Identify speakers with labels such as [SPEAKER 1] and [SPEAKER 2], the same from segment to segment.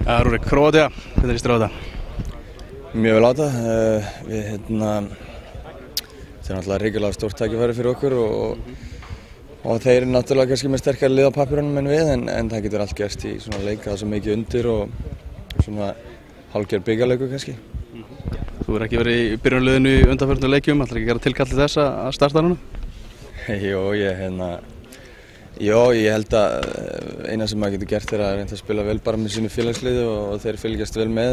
[SPEAKER 1] Rúrik, Króatía, hvernig líst þér á þetta?
[SPEAKER 2] Mjög vel á þetta. Þetta er náttúrulega ríkilega stórt tækifæri fyrir okkur og þeir eru náttúrulega kannski með sterkari lið á pappírunum en við en það getur allt gerst í svona leik, það er svo mikið undir og svona hálfgerð bikarleikur kannski.
[SPEAKER 1] Þú er ekki verið í byrjunarliðinu í undanförnum leikjum, ætlar ekki að gera tilkall til þess að starta núna?
[SPEAKER 2] Ég held að eina sem maður getur gert er að reynda að spila vel bara með sínu félagsliði og þeir fylgjast vel með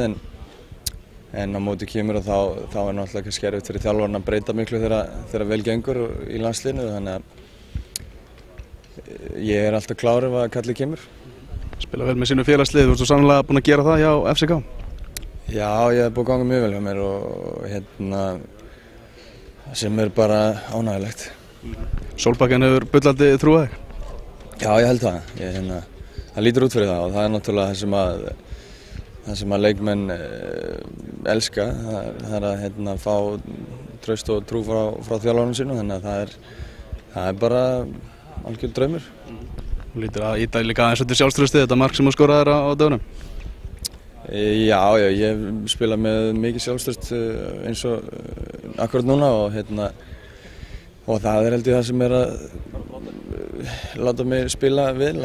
[SPEAKER 2] en á móti kemur og þá er náttúrulega kannski erfitt fyrir þjálfarinn að breyta miklu þegar vel gengur í landsliðinu, þannig að ég er alltaf klár ef að kallið kemur.
[SPEAKER 1] Spila vel með sínu félagsliði, þú ert svo sannlega búinn að gera það hjá FCK?
[SPEAKER 2] Já, ég hef búið að ganga mjög vel hjá mér og sem er bara ánægilegt.
[SPEAKER 1] Solbakken hefur bullandi trúað þig?
[SPEAKER 2] Já, ég held það. Það lítur út fyrir það og það er náttúrulega það sem að leikmenn elska. Það er að fá traust og trú frá þjálfarnum sínum, þannig að það er bara algjör draumur.
[SPEAKER 1] Þú lítur að ýta líka aðeins undir sjálfstraustið, þetta mark sem þú skoraðir á dögunum?
[SPEAKER 2] Já, ég spila með mikið sjálfstraust eins og akkurat núna og það er held ég það sem er að láta mig spila vel,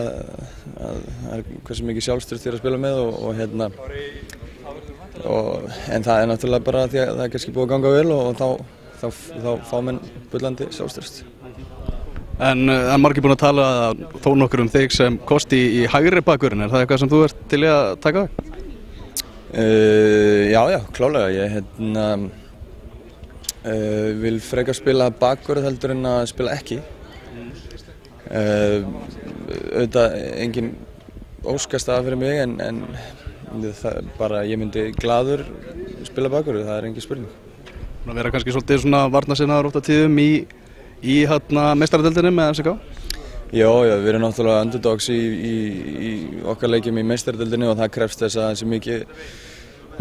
[SPEAKER 2] hversu mikið sjálfstraust ég er að spila með en það er náttúrulega bara því að það er kannski búið að ganga vel og þá fá menn bullandi sjálfstraust.
[SPEAKER 1] En það er margir búin að tala þó nokkur þig sem kosti í hægri bakvörðinn, er það eitthvað sem þú ert til í að taka á?
[SPEAKER 2] Já, klálega. Ég vil frekar spila bakvörð heldur en að spila ekki. Auðvitað engin óskastaða fyrir mig en bara ég myndi glaður spila bakvörð, það er engin spurning.
[SPEAKER 1] Það vera kannski svolítið svona varnarsinnaður oft á tíðum í meistaradeildinni með FCK?
[SPEAKER 2] Já, við erum náttúrulega underdogs í okkar leikjum í meistaradeildinni og það krefst þess að það sé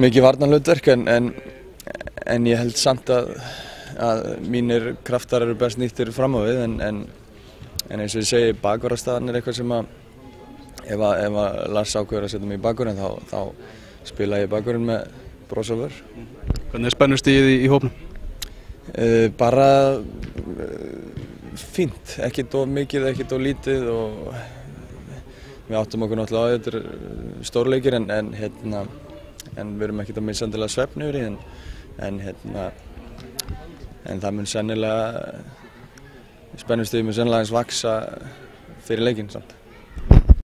[SPEAKER 2] mikið varnarhlutverk en ég held samt að mínir kraftar eru best nýttir fram á við en eins og ég segi, bakvörðarstaðan er eitthvað sem ef Lars ákveður að setja mig í bakvörðin þá spila ég bakvörðin með bros á vör.
[SPEAKER 1] Hvernig er spennustigið í hópnum?
[SPEAKER 2] Bara fínt, ekkert of mikið, ekkert of lítið og við áttum okkur náttúrulega á þetta er stórleikir en við erum ekkert að missa endilega svefn yfir í en það mun sennilega spennustigið mun sennilega aðeins vaxa fyrir leikinn samt.